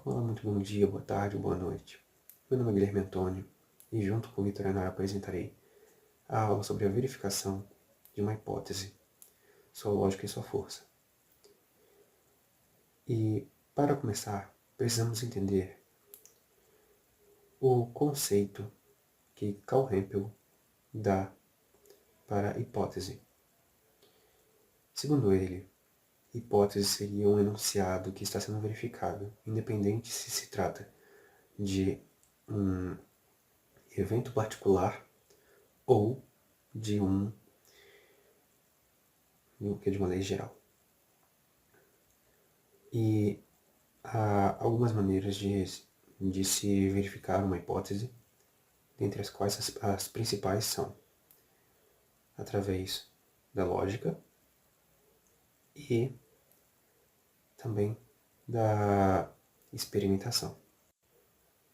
Olá, muito bom dia, boa tarde, boa noite. Meu nome é Guilherme Antônio e junto com o Vitor Renan apresentarei a aula sobre a verificação de uma hipótese, sua lógica e sua força. E, para começar, precisamos entender o conceito que Carl Hempel dá para a hipótese. Segundo ele, hipótese seria um enunciado que está sendo verificado, independente se se trata de um evento particular ou de uma lei geral. E há algumas maneiras de se verificar uma hipótese, dentre as quais as principais são através da lógica e também da experimentação.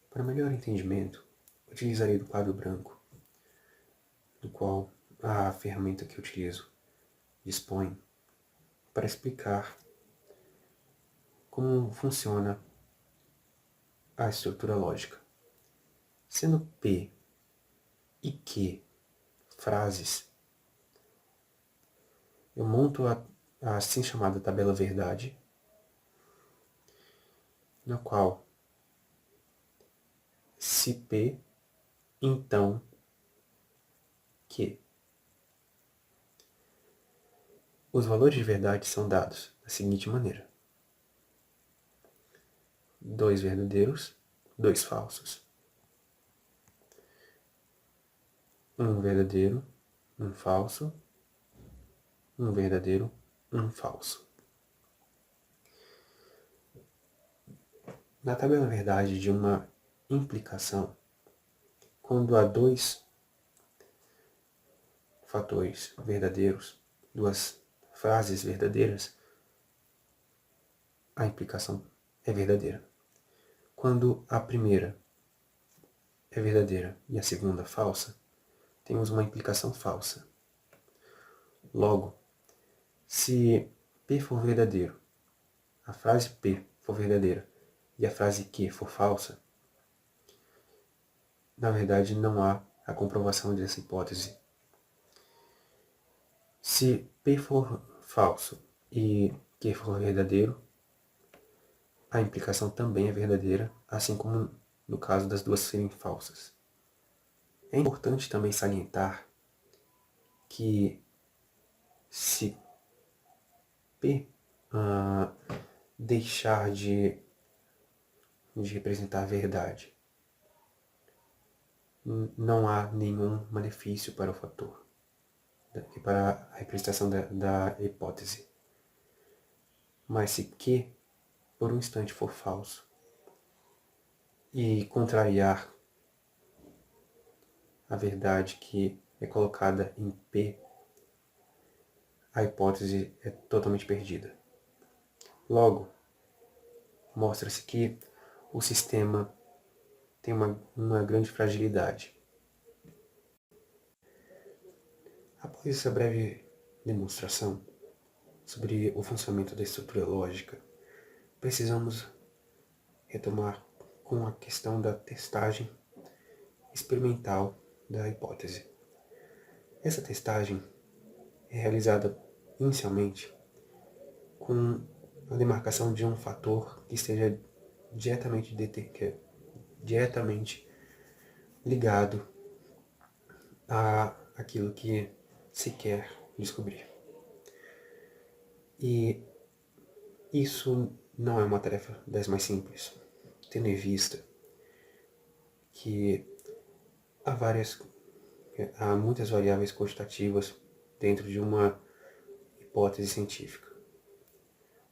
Para melhor entendimento, utilizarei do quadro branco, do qual a ferramenta que utilizo dispõe para explicar como funciona a estrutura lógica. Sendo P e Q frases, eu monto a assim chamada tabela verdade, na qual, se P, então Q. Os valores de verdade são dados da seguinte maneira: 2 verdadeiros, 2 falsos. 1 verdadeiro, 1 falso. 1 verdadeiro, 1 falso. Na tabela verdade de uma implicação, quando há 2 fatores verdadeiros, 2 frases verdadeiras, a implicação é verdadeira. Quando a primeira é verdadeira e a segunda falsa, temos uma implicação falsa. Logo, se P for verdadeiro, a frase P for verdadeira e a frase Q for falsa, na verdade não há a comprovação dessa hipótese. Se P for falso e Q for verdadeiro, a implicação também é verdadeira, assim como no caso das duas serem falsas. É importante também salientar que se P deixar de representar a verdade, não há nenhum malefício para o fator, para a representação da hipótese. Mas se Q, por um instante, for falso e contrariar a verdade que é colocada em P, a hipótese é totalmente perdida. Logo, mostra-se que o sistema tem uma grande fragilidade. Após essa breve demonstração sobre o funcionamento da estrutura lógica, precisamos retomar com a questão da testagem experimental da hipótese. Essa testagem é realizada inicialmente com a demarcação de um fator que esteja diretamente ligado a aquilo que se quer descobrir. E isso não é uma tarefa das mais simples, tendo em vista que há muitas variáveis quantitativas dentro de uma hipótese científica,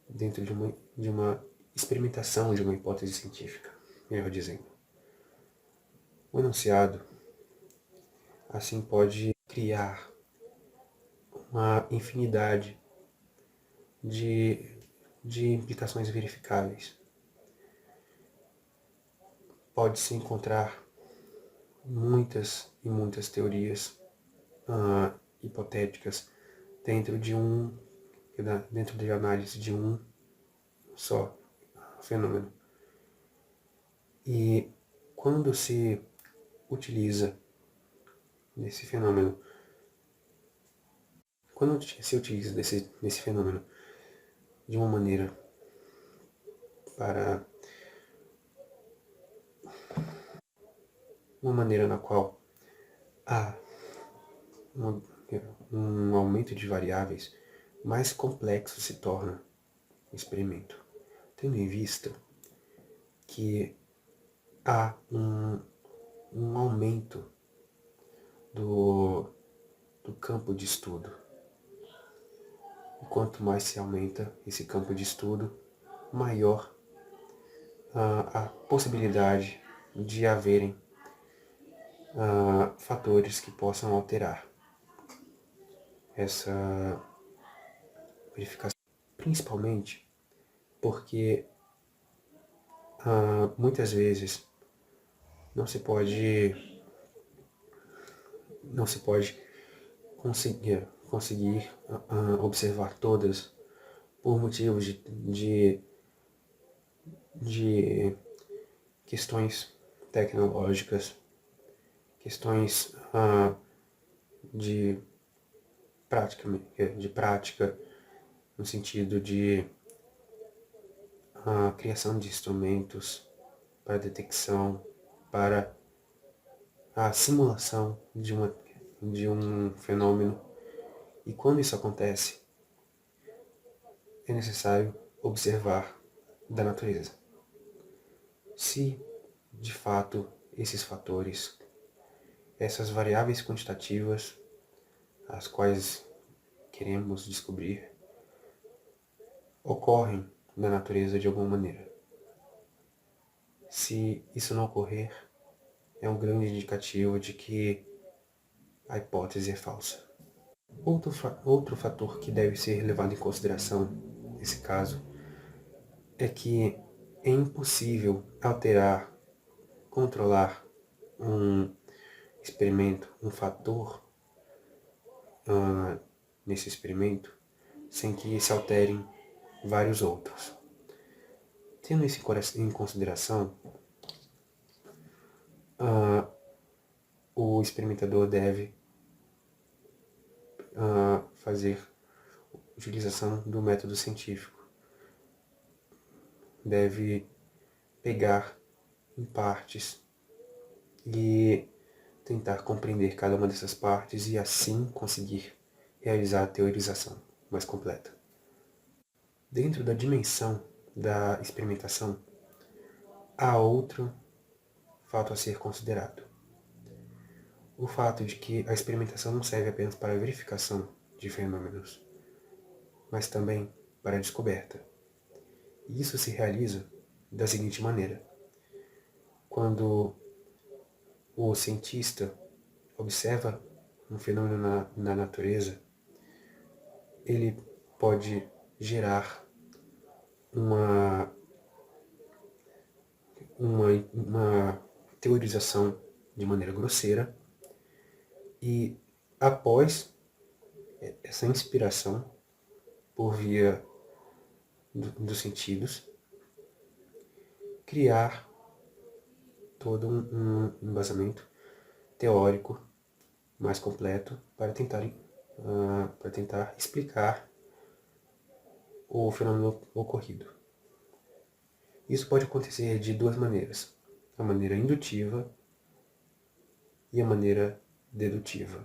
dentro de uma experimentação de uma hipótese científica, melhor dizendo. O enunciado, assim, pode criar uma infinidade de implicações verificáveis. Pode-se encontrar muitas e muitas teorias hipotéticas dentro de análise de um só fenômeno. E quando se utiliza desse fenômeno, quando se utiliza desse fenômeno de uma maneira na qual há um aumento de variáveis, mais complexo se torna o experimento, tendo em vista que há um aumento do campo de estudo. E quanto mais se aumenta esse campo de estudo, maior a possibilidade de haverem fatores que possam alterar essa verificação. Principalmente porque muitas vezes não se pode conseguir observar todas por motivos de questões tecnológicas, questões de prática, no sentido de criação de instrumentos para detecção, para a simulação de um fenômeno. E quando isso acontece, é necessário observar da natureza. Se, de fato, esses fatores, essas variáveis quantitativas, as quais queremos descobrir, ocorrem na natureza de alguma maneira. Se isso não ocorrer, é um grande indicativo de que a hipótese é falsa. Outro fator que deve ser levado em consideração nesse caso é que é impossível alterar, controlar um experimento, um fator nesse experimento, sem que se alterem vários outros. Tendo isso em consideração, o experimentador deve fazer utilização do método científico. Deve pegar em partes e tentar compreender cada uma dessas partes e assim conseguir realizar a teorização mais completa. Dentro da dimensão da experimentação, há outro fato a ser considerado. O fato de que a experimentação não serve apenas para a verificação de fenômenos, mas também para a descoberta. E isso se realiza da seguinte maneira: quando o cientista observa um fenômeno na natureza, ele pode gerar uma teorização de maneira grosseira e, após essa inspiração por via dos sentidos, criar todo um embasamento teórico mais completo para tentar explicar o fenômeno ocorrido. Isso pode acontecer de duas maneiras: a maneira indutiva e a maneira dedutiva.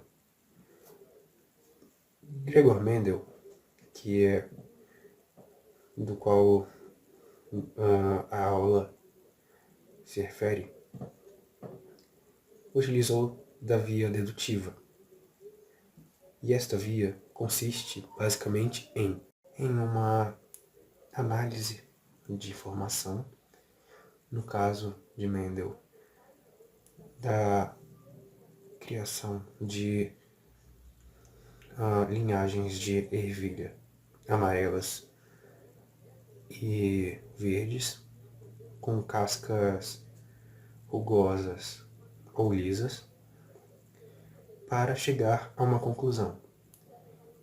Gregor Mendel, que é do qual a aula se refere, utilizou da via dedutiva. E esta via consiste basicamente em uma análise de informação, no caso de Mendel, da criação de linhagens de ervilha amarelas e verdes, com cascas rugosas ou lisas, para chegar a uma conclusão.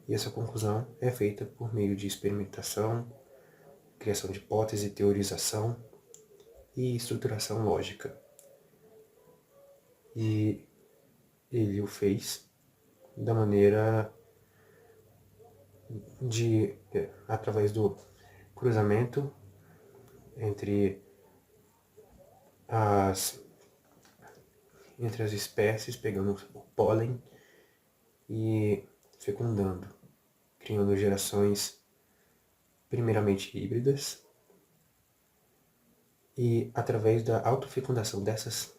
E essa conclusão é feita por meio de experimentação, criação de hipótese, teorização e estruturação lógica. E ele o fez da maneira através do cruzamento entre as espécies, pegando o pólen e fecundando, criando gerações primeiramente híbridas, e através da autofecundação dessas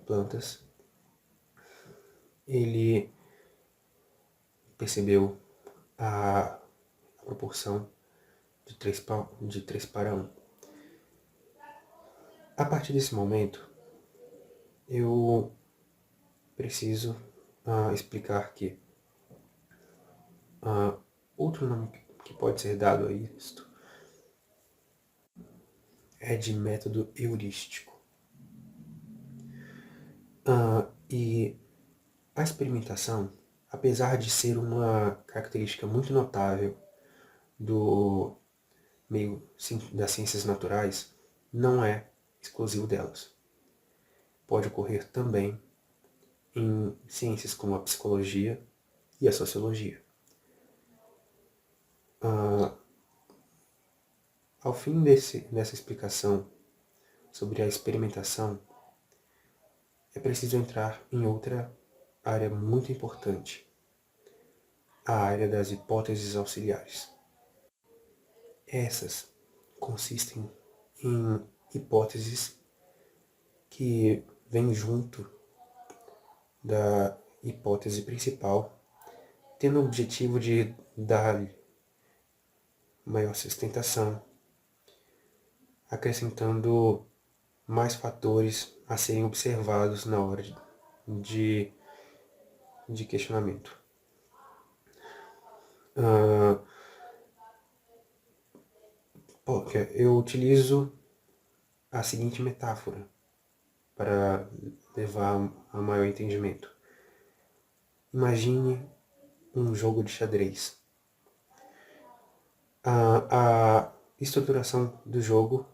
plantas, ele percebeu a proporção de 3 para 1. A partir desse momento, eu preciso explicar que outro nome que pode ser dado a isto é de método heurístico. E a experimentação, apesar de ser uma característica muito notável do meio das ciências naturais, não é exclusivo delas. Pode ocorrer também em ciências como a psicologia e a sociologia. Ao fim dessa explicação sobre a experimentação, é preciso entrar em outra área muito importante, a área das hipóteses auxiliares. Essas consistem em hipóteses que vêm junto da hipótese principal, tendo o objetivo de dar maior sustentação, acrescentando mais fatores a serem observados na hora de questionamento. Eu utilizo a seguinte metáfora para levar a maior entendimento. Imagine um jogo de xadrez. A estruturação do jogo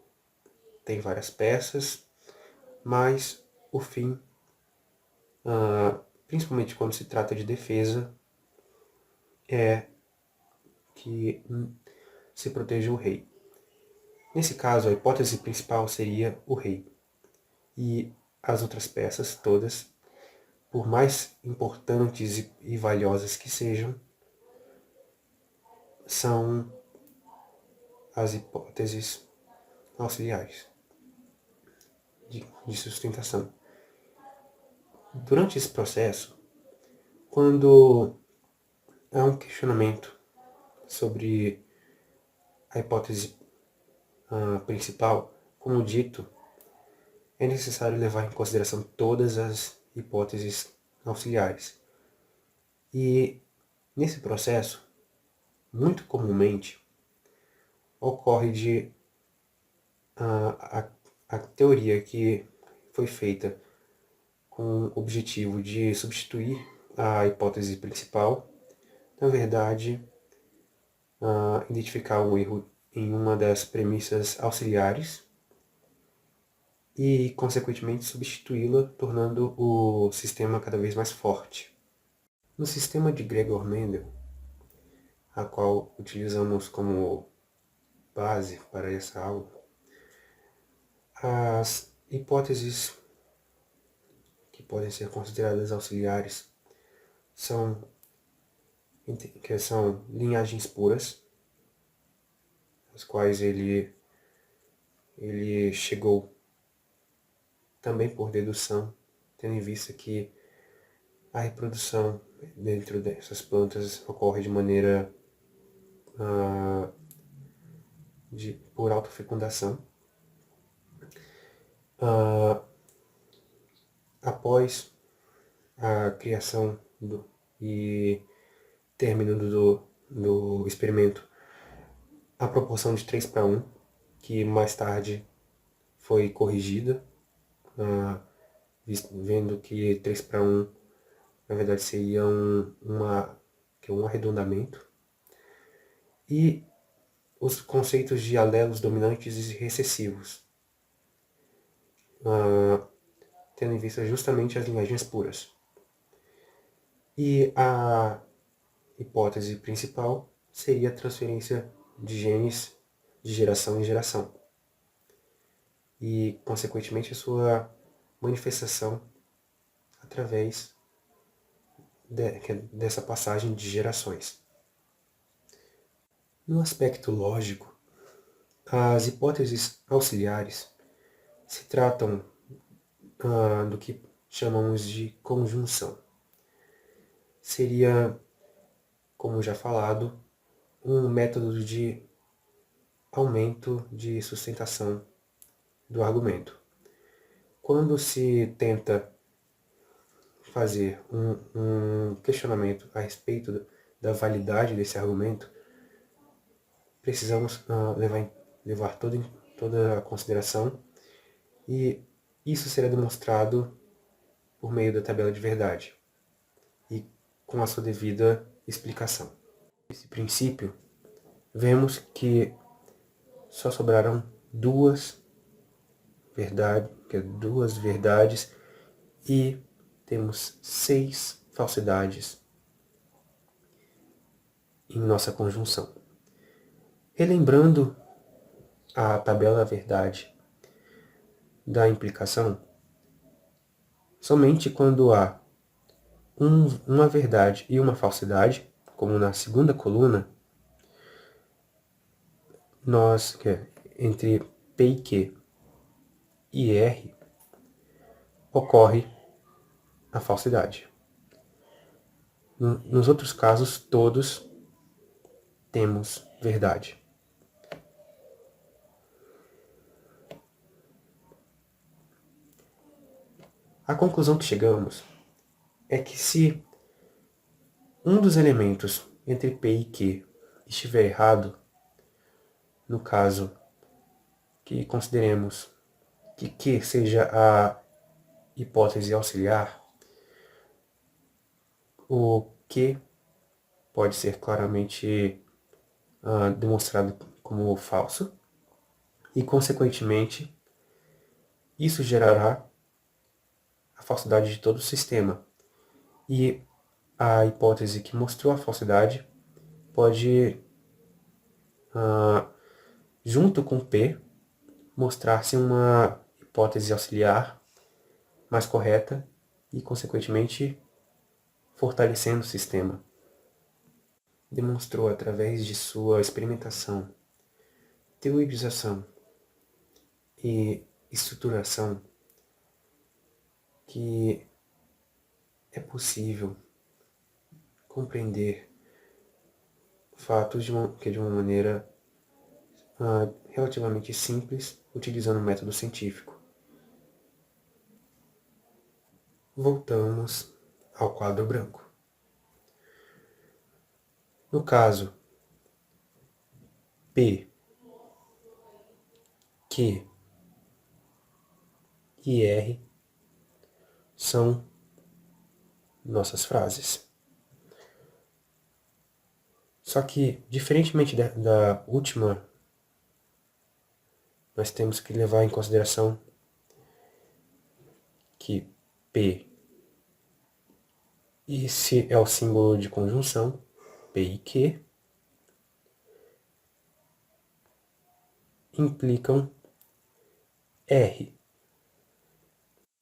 tem várias peças, mas o fim, principalmente quando se trata de defesa, é que se proteja o rei. Nesse caso, a hipótese principal seria o rei. E as outras peças todas, por mais importantes e valiosas que sejam, são as hipóteses auxiliares de sustentação. Durante esse processo, quando há um questionamento sobre a hipótese principal, como dito, é necessário levar em consideração todas as hipóteses auxiliares. E nesse processo, muito comumente, ocorre a teoria que foi feita com o objetivo de substituir a hipótese principal, na verdade, identificar um erro em uma das premissas auxiliares e, consequentemente, substituí-la, tornando o sistema cada vez mais forte. No sistema de Gregor Mendel, a qual utilizamos como base para essa aula, as hipóteses que podem ser consideradas auxiliares são linhagens puras, as quais ele chegou também por dedução, tendo em vista que a reprodução dentro dessas plantas ocorre de maneira por autofecundação. Após a criação e término do experimento, a proporção de 3:1, que mais tarde foi corrigida, vendo que 3:1 na verdade seria um arredondamento. E os conceitos de alelos dominantes e recessivos, tendo em vista justamente as linhagens puras. E a hipótese principal seria a transferência de genes de geração em geração. E, consequentemente, a sua manifestação através dessa passagem de gerações. No aspecto lógico, as hipóteses auxiliares se tratam do que chamamos de conjunção. Seria, como já falado, um método de aumento de sustentação do argumento. Quando se tenta fazer um questionamento a respeito da validade desse argumento, precisamos levar toda a consideração, e isso será demonstrado por meio da tabela de verdade e com a sua devida explicação. Nesse princípio, vemos que só sobraram duas verdades e temos 6 falsidades em nossa conjunção. Relembrando a tabela verdade da implicação, somente quando há uma verdade e uma falsidade, como na segunda coluna, entre P e Q e R, ocorre a falsidade. Nos outros casos, todos temos verdade. A conclusão que chegamos é que se um dos elementos entre P e Q estiver errado, no caso que consideremos que Q seja a hipótese auxiliar, o Q pode ser claramente demonstrado como falso e, consequentemente, isso gerará a falsidade de todo o sistema. E a hipótese que mostrou a falsidade pode, junto com P, mostrar-se uma hipótese auxiliar mais correta e, consequentemente, fortalecendo o sistema. Demonstrou através de sua experimentação, teorização e estruturação que é possível compreender fatos de uma maneira relativamente simples, utilizando o método científico. Voltamos ao quadro branco. No caso P, Q e R são nossas frases. Só que, diferentemente da última, nós temos que levar em consideração que P, esse é o símbolo de conjunção, P e Q, implicam R.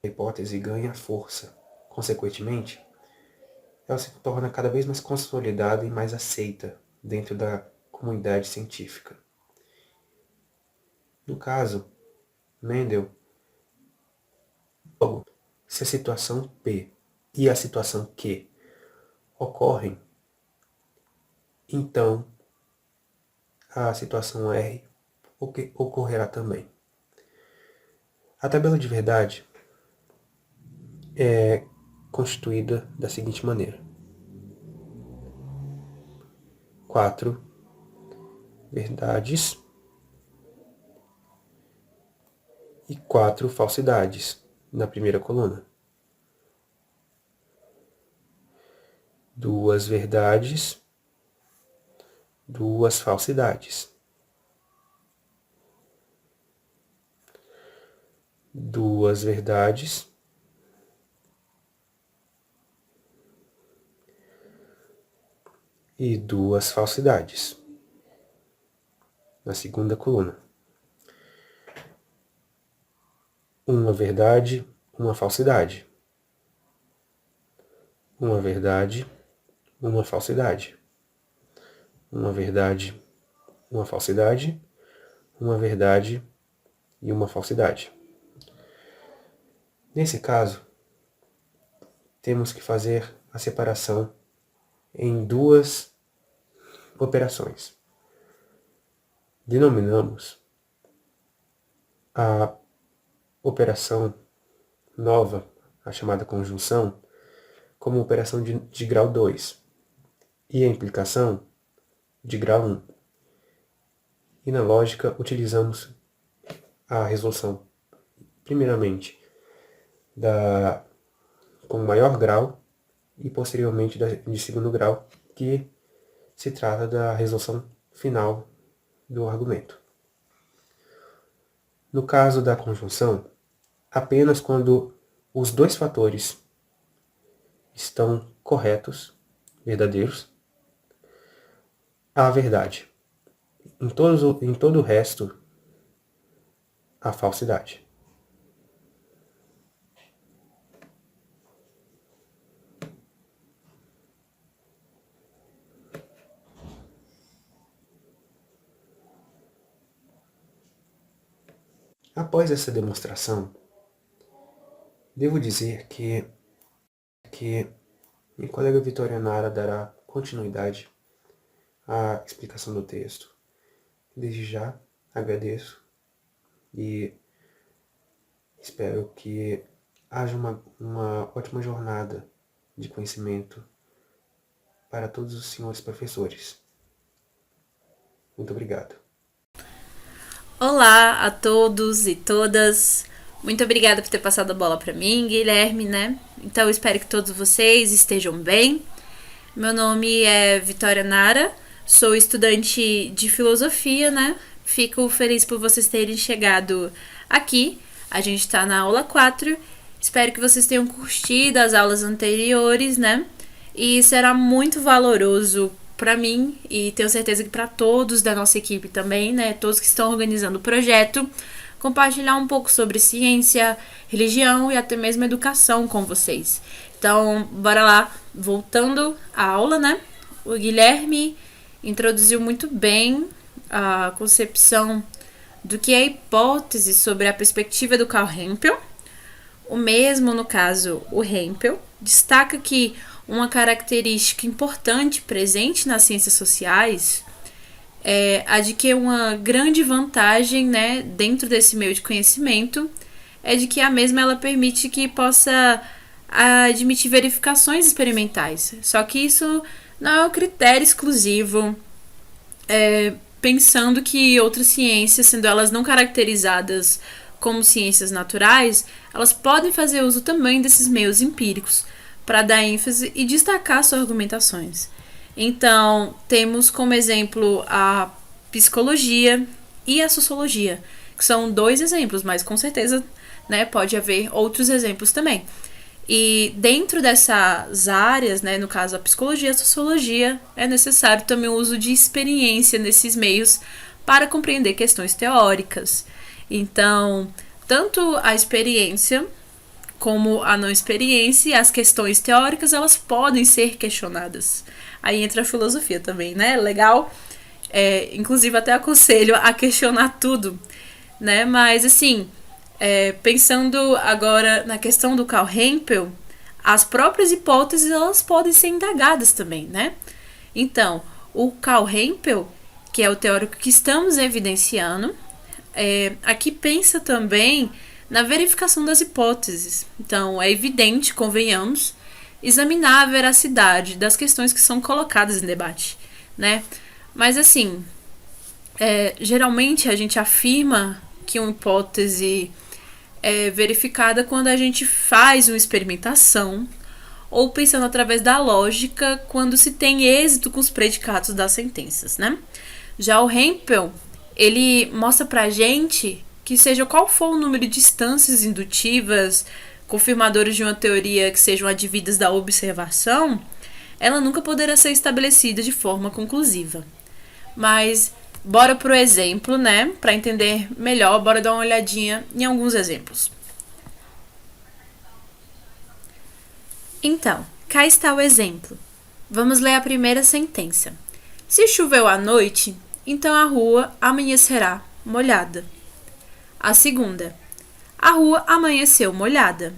A hipótese ganha força. Consequentemente, ela se torna cada vez mais consolidada e mais aceita dentro da comunidade científica. No caso, Mendel, logo, se a situação P e a situação Q ocorrem, então a situação R ocorrerá também. A tabela de verdade é constituída da seguinte maneira: 4 verdades e 4 falsidades na primeira coluna. 2 verdades, 2 falsidades. 2 verdades e 2 falsidades na segunda coluna. 1 verdade, 1 falsidade. 1 verdade, 1 falsidade. 1 verdade, 1 falsidade. 1 verdade e 1 falsidade. Nesse caso, temos que fazer a separação em 2 operações. Denominamos a operação nova, a chamada conjunção, como operação de grau 2 e a implicação de grau 1. E na lógica utilizamos a resolução, primeiramente, com maior grau e posteriormente de segundo grau, que se trata da resolução final do argumento. No caso da conjunção, apenas quando os 2 fatores estão corretos, verdadeiros, há verdade. Em todo o resto, há falsidade. Após essa demonstração, devo dizer que minha colega Vitória Nara dará continuidade à explicação do texto. Desde já agradeço e espero que haja uma ótima jornada de conhecimento para todos os senhores professores. Muito obrigado. Olá a todos e todas. Muito obrigada por ter passado a bola para mim, Guilherme, né? Então eu espero que todos vocês estejam bem. Meu nome é Vitória Nara, sou estudante de filosofia, né? Fico feliz por vocês terem chegado aqui. A gente tá na aula 4. Espero que vocês tenham curtido as aulas anteriores, né? E será muito valoroso para mim e tenho certeza que para todos da nossa equipe também, né? Todos que estão organizando o projeto, compartilhar um pouco sobre ciência, religião e até mesmo educação com vocês. Então, bora lá, voltando à aula, né? O Guilherme introduziu muito bem a concepção do que é a hipótese sobre a perspectiva do Karl Hempel. O mesmo, no caso, o Hempel, destaca que uma característica importante presente nas ciências sociais é a de que uma grande vantagem, né, dentro desse meio de conhecimento é de que a mesma ela permite que possa admitir verificações experimentais. Só que isso não é um critério exclusivo, pensando que outras ciências, sendo elas não caracterizadas como ciências naturais, elas podem fazer uso também desses meios empíricos para dar ênfase e destacar suas argumentações. Então, temos como exemplo a psicologia e a sociologia, que são 2 exemplos, mas com certeza, né, pode haver outros exemplos também. E dentro dessas áreas, né, no caso a psicologia e a sociologia, é necessário também o uso de experiência nesses meios para compreender questões teóricas. Então, tanto a experiência como a não experiência e as questões teóricas, elas podem ser questionadas. Aí entra a filosofia também, né? Legal? Inclusive até aconselho a questionar tudo, né? Mas assim, pensando agora na questão do Karl Hempel, as próprias hipóteses elas podem ser indagadas também, né? Então, o Karl Hempel, que é o teórico que estamos evidenciando, aqui pensa também na verificação das hipóteses. Então, é evidente, convenhamos, examinar a veracidade das questões que são colocadas em debate, né? Mas assim, Geralmente a gente afirma que uma hipótese é verificada quando a gente faz uma experimentação ou pensando através da lógica quando se tem êxito com os predicados das sentenças, né? Já o Hempel, ele mostra pra gente que seja qual for o número de instâncias indutivas, confirmadoras de uma teoria que sejam advindas da observação, ela nunca poderá ser estabelecida de forma conclusiva. Mas bora pro exemplo, né? Para entender melhor, bora dar uma olhadinha em alguns exemplos. Então, cá está o exemplo. Vamos ler a primeira sentença. Se choveu à noite, então a rua amanhecerá molhada. A segunda. A rua amanheceu molhada.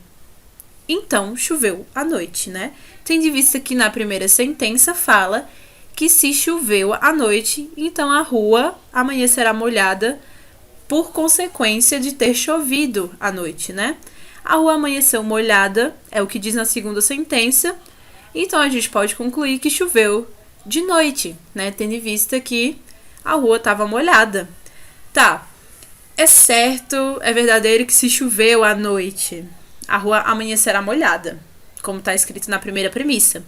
Então choveu à noite, né? Tendo em vista que na primeira sentença fala que se choveu à noite, então a rua amanhecerá molhada por consequência de ter chovido à noite, né? A rua amanheceu molhada, é o que diz na segunda sentença, então a gente pode concluir que choveu de noite, né? Tendo em vista que a rua estava molhada. Tá, é certo, é verdadeiro que se choveu à noite, a rua amanhecerá molhada, como está escrito na primeira premissa.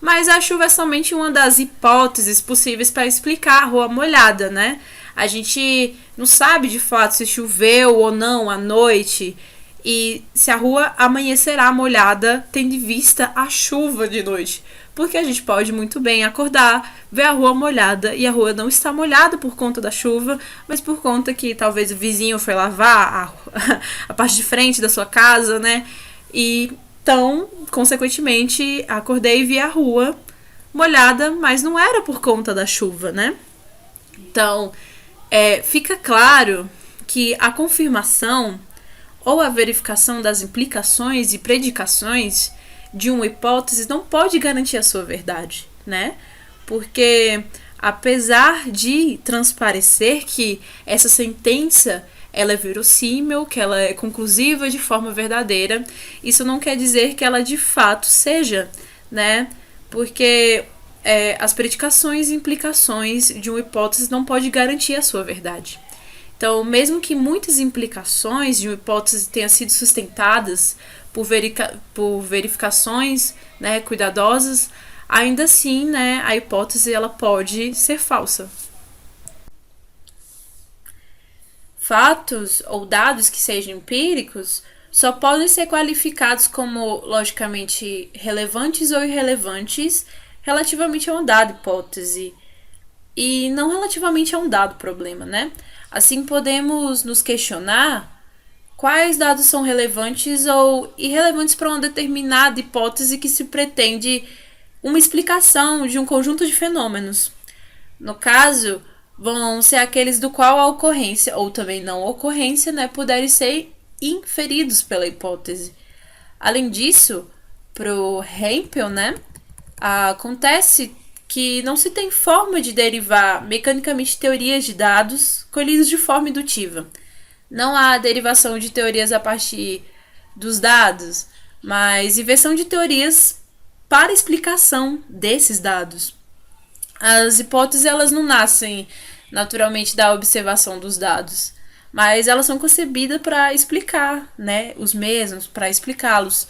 Mas a chuva é somente uma das hipóteses possíveis para explicar a rua molhada, né? A gente não sabe de fato se choveu ou não à noite e se a rua amanhecerá molhada tendo em vista a chuva de noite. Porque a gente pode muito bem acordar, ver a rua molhada e a rua não está molhada por conta da chuva, mas por conta que talvez o vizinho foi lavar a parte de frente da sua casa, né? E então, consequentemente, acordei e vi a rua molhada, mas não era por conta da chuva, né? Então, fica claro que a confirmação ou a verificação das implicações e predicações de uma hipótese não pode garantir a sua verdade, né? Porque, apesar de transparecer que essa sentença ela é verossímil, que ela é conclusiva de forma verdadeira, isso não quer dizer que ela de fato seja, né? Porque as predicações e implicações de uma hipótese não pode garantir a sua verdade. Então, mesmo que muitas implicações de uma hipótese tenham sido sustentadas por verificações, né, cuidadosas, ainda assim, né, a hipótese ela pode ser falsa. Fatos ou dados que sejam empíricos só podem ser qualificados como logicamente relevantes ou irrelevantes relativamente a uma dada hipótese e não relativamente a um dado problema, né? Assim podemos nos questionar quais dados são relevantes ou irrelevantes para uma determinada hipótese que se pretende uma explicação de um conjunto de fenômenos. No caso, vão ser aqueles do qual a ocorrência ou também não ocorrência, né, puderem ser inferidos pela hipótese. Além disso, pro Hempel, né, acontece que não se tem forma de derivar mecanicamente teorias de dados colhidos de forma indutiva. Não há derivação de teorias a partir dos dados, mas inversão de teorias para explicação desses dados. As hipóteses elas não nascem naturalmente da observação dos dados, mas elas são concebidas para explicar, né, os mesmos, para explicá-los.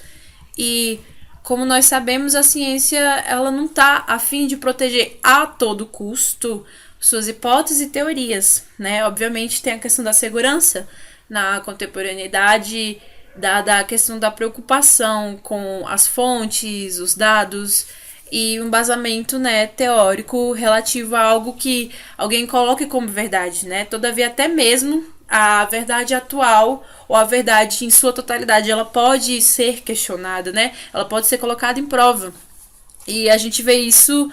E como nós sabemos, a ciência ela não está a fim de proteger a todo custo suas hipóteses e teorias, né? Obviamente tem a questão da segurança na contemporaneidade, dada a questão da preocupação com as fontes, os dados e um embasamento, né, teórico relativo a algo que alguém coloque como verdade, né? Todavia, até mesmo a verdade atual ou a verdade em sua totalidade, ela pode ser questionada, né? Ela pode ser colocada em prova. E a gente vê isso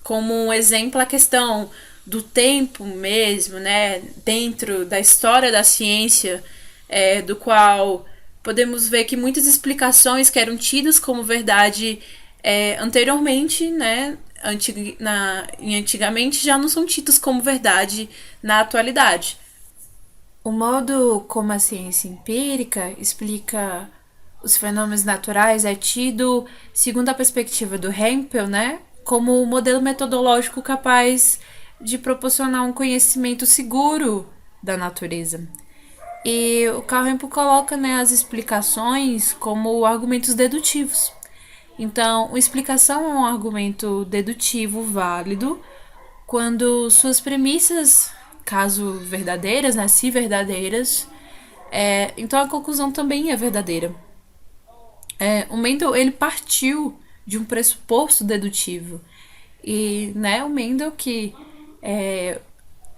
como um exemplo a questão do tempo mesmo, né? Dentro da história da ciência, do qual podemos ver que muitas explicações que eram tidas como verdade anteriormente, né? Antigamente já não são tidas como verdade na atualidade. O modo como a ciência empírica explica os fenômenos naturais é tido, segundo a perspectiva do Hempel, né, como um modelo metodológico capaz de proporcionar um conhecimento seguro da natureza. E o Carl coloca, né, as explicações como argumentos dedutivos. Então, uma explicação é um argumento dedutivo válido quando suas premissas, caso verdadeiras, né, se verdadeiras, então a conclusão também é verdadeira. O Mendel, ele partiu de um pressuposto dedutivo. E, né, o Mendel que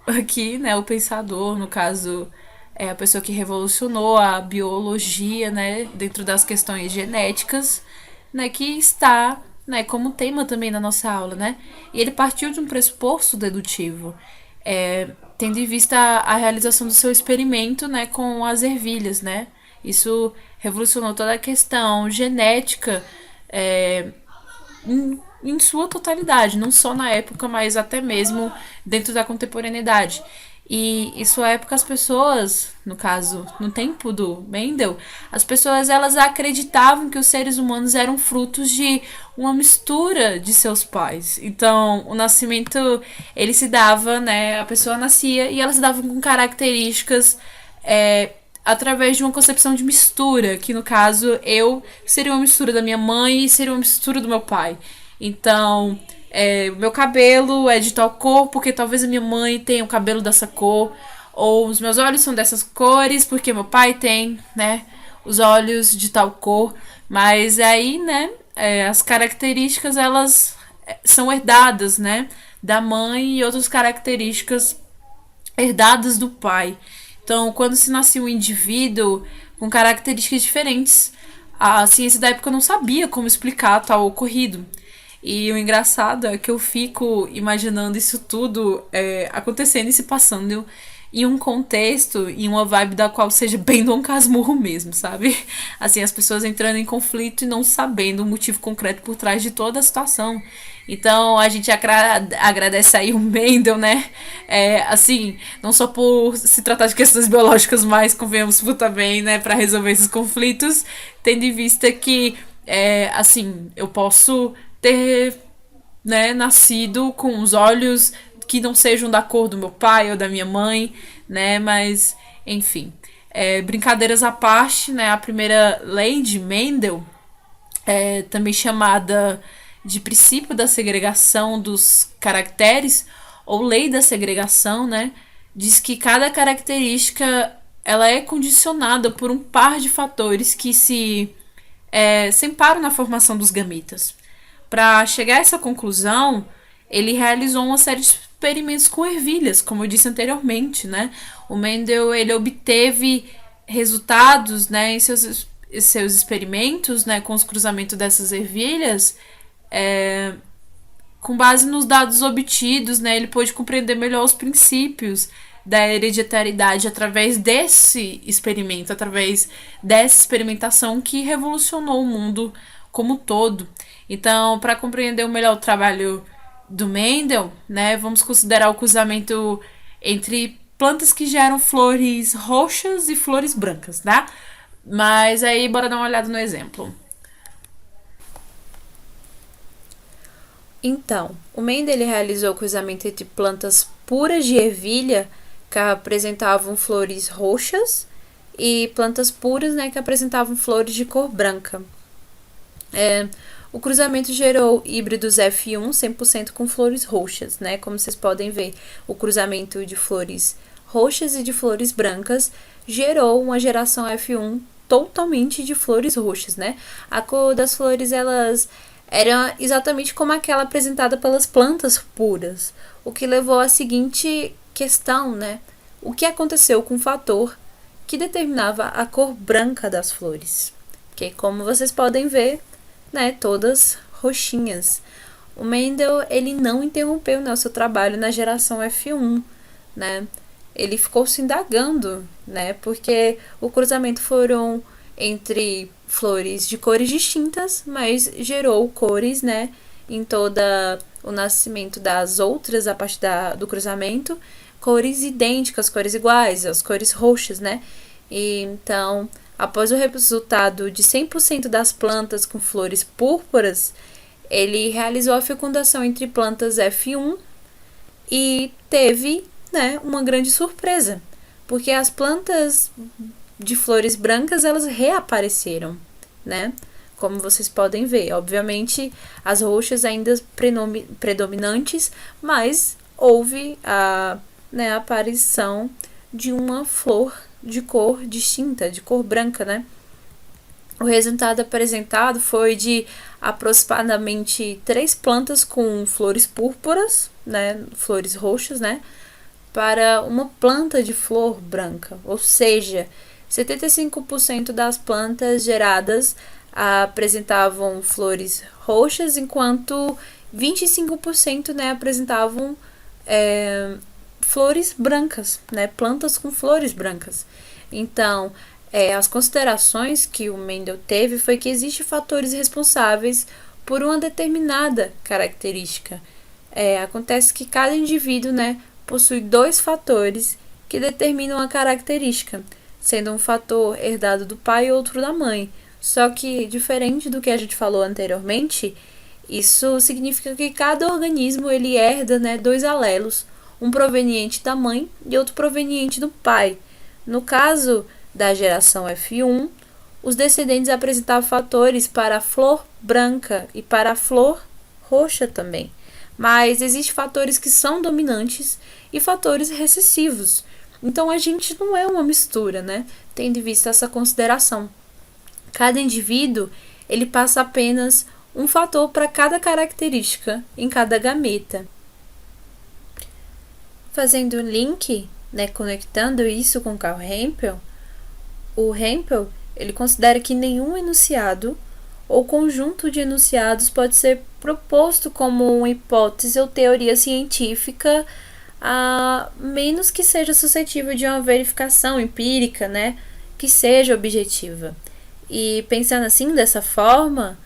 aqui, né, o pensador, no caso, é a pessoa que revolucionou a biologia, né, dentro das questões genéticas, né, que está, né, como tema também na nossa aula, né, e ele partiu de um pressuposto dedutivo, tendo em vista a realização do seu experimento, né, com as ervilhas, né, isso revolucionou toda a questão genética, em sua totalidade, não só na época, mas até mesmo dentro da contemporaneidade. E em sua época as pessoas, no caso, no tempo do Mendel, as pessoas elas acreditavam que os seres humanos eram frutos de uma mistura de seus pais. Então, o nascimento, ele se dava, né, a pessoa nascia e elas se davam com características através de uma concepção de mistura, que no caso eu seria uma mistura da minha mãe e seria uma mistura do meu pai. Então, o meu cabelo é de tal cor porque talvez a minha mãe tenha o cabelo dessa cor, ou os meus olhos são dessas cores porque meu pai tem, né, os olhos de tal cor. Mas aí, né, as características elas são herdadas, né, da mãe e outras características herdadas do pai. Então, quando se nascia um indivíduo com características diferentes, a ciência da época não sabia como explicar tal ocorrido. E o engraçado é que eu fico imaginando isso tudo acontecendo e se passando em um contexto, em uma vibe da qual seja bem Dom Casmurro mesmo, sabe? Assim, as pessoas entrando em conflito e não sabendo o motivo concreto por trás de toda a situação. Então, a gente agradece aí o Mendel, né? Assim, não só por se tratar de questões biológicas, mas convenhamos por também, né, para resolver esses conflitos, tendo em vista que, assim, eu posso ter, né, nascido com os olhos que não sejam da cor do meu pai ou da minha mãe, né, mas, enfim. Brincadeiras à parte, né, a primeira lei de Mendel, também chamada de princípio da segregação dos caracteres, ou lei da segregação, né, diz que cada característica ela é condicionada por um par de fatores que se separam na formação dos gametas. Para chegar a essa conclusão, ele realizou uma série de experimentos com ervilhas, como eu disse anteriormente, né? O Mendel, ele obteve resultados, né, em seus experimentos, né, com os cruzamentos dessas ervilhas, com base nos dados obtidos, né, ele pôde compreender melhor os princípios da hereditariedade através desse experimento, através dessa experimentação que revolucionou o mundo como um todo. Então, para compreender melhor o trabalho do Mendel, né, vamos considerar o cruzamento entre plantas que geram flores roxas e flores brancas, tá? Mas aí, bora dar uma olhada no exemplo. Então, o Mendel ele realizou o cruzamento entre plantas puras de ervilha que apresentavam flores roxas e plantas puras, né, que apresentavam flores de cor branca. O cruzamento gerou híbridos F1 100% com flores roxas, né? Como vocês podem ver, o cruzamento de flores roxas e de flores brancas gerou uma geração F1 totalmente de flores roxas, né? A cor das flores, elas eram exatamente como aquela apresentada pelas plantas puras, o que levou à seguinte questão, né? O que aconteceu com o fator que determinava a cor branca das flores? Que, como vocês podem ver, né, todas roxinhas. O Mendel, ele não interrompeu, né, o seu trabalho na geração F1, né? Ele ficou se indagando, né, porque o cruzamento foram entre flores de cores distintas, mas gerou cores, né, em toda o nascimento das outras a partir do cruzamento, cores idênticas, cores iguais, as cores roxas, né? E então, após o resultado de 100% das plantas com flores púrpuras, ele realizou a fecundação entre plantas F1 e teve, né, uma grande surpresa, porque as plantas de flores brancas elas reapareceram, né? Como vocês podem ver, obviamente as roxas ainda predominantes, mas houve a aparição de uma flor de cor distinta, de cor branca, né? O resultado apresentado foi de aproximadamente 3 plantas com flores púrpuras, né, flores roxas, né, para uma planta de flor branca, ou seja, 75% das plantas geradas apresentavam flores roxas, enquanto 25%, né, apresentavam flores brancas, né, plantas com flores brancas. Então, as considerações que o Mendel teve foi que existem fatores responsáveis por uma determinada característica. Acontece que cada indivíduo, né, possui 2 fatores que determinam a característica, sendo um fator herdado do pai e outro da mãe. Só que, diferente do que a gente falou anteriormente, isso significa que cada organismo ele herda, né, 2 alelos, um proveniente da mãe e outro proveniente do pai. No caso da geração F1, os descendentes apresentavam fatores para a flor branca e para a flor roxa também. Mas existem fatores que são dominantes e fatores recessivos. Então a gente não é uma mistura, né? Tendo em vista essa consideração. Cada indivíduo, ele passa apenas um fator para cada característica em cada gameta. Fazendo um link, né, conectando isso com Carl Hempel, o Hempel ele considera que nenhum enunciado ou conjunto de enunciados pode ser proposto como uma hipótese ou teoria científica, a menos que seja suscetível de uma verificação empírica, né, que seja objetiva. E pensando assim, dessa forma,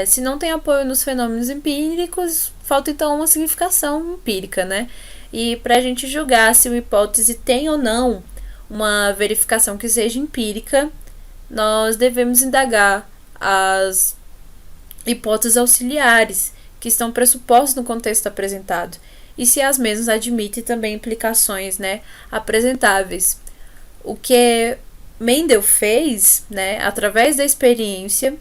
se não tem apoio nos fenômenos empíricos, falta então uma significação empírica, né? E para a gente julgar se uma hipótese tem ou não uma verificação que seja empírica, nós devemos indagar as hipóteses auxiliares que estão pressupostas no contexto apresentado e se as mesmas admitem também implicações, né, apresentáveis. O que Mendel fez, né, através da experiência,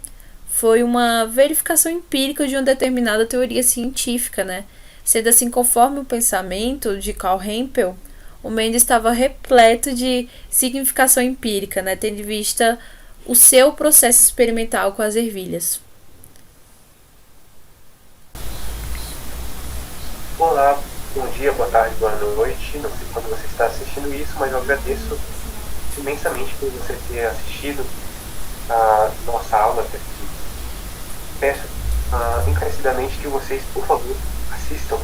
foi uma verificação empírica de uma determinada teoria científica, né? Sendo assim, conforme o pensamento de Carl Hempel, o Mendel estava repleto de significação empírica, né, tendo em vista o seu processo experimental com as ervilhas. Olá, bom dia, boa tarde, boa noite. Não sei quando você está assistindo isso, mas eu agradeço imensamente por você ter assistido a nossa aula até aqui. Peço encarecidamente que vocês, por favor, assistam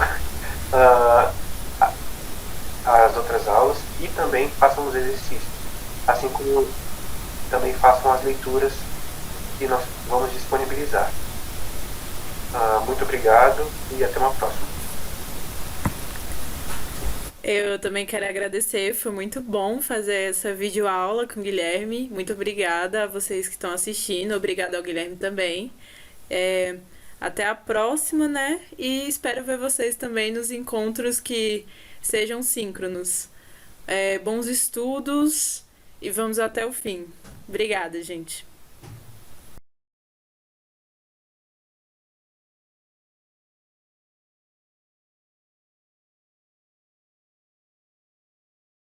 as outras aulas e também façam os exercícios, assim como também façam as leituras que nós vamos disponibilizar. Muito obrigado e até uma próxima. Eu também quero agradecer, foi muito bom fazer essa videoaula com o Guilherme. Muito obrigada a vocês que estão assistindo, obrigada ao Guilherme também. Até a próxima, né? E espero ver vocês também nos encontros que sejam síncronos. Bons estudos e vamos até o fim. Obrigada, gente.